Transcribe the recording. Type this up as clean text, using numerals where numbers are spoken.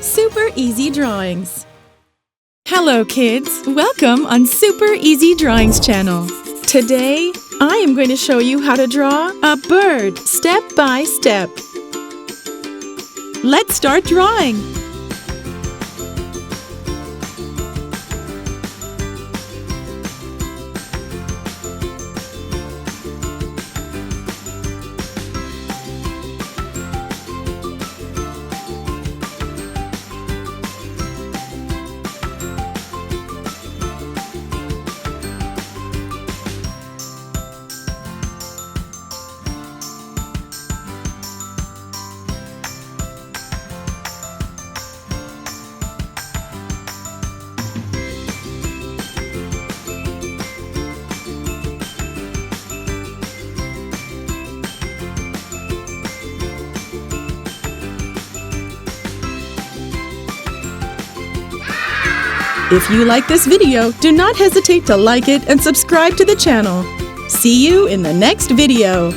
Super Easy Drawings. Hello kids, welcome on Super Easy Drawings channel. Today, I am going to show you how to draw a bird step by step. Let's start drawing. If you like this video, do not hesitate to like it and subscribe to the channel. See you in the next video.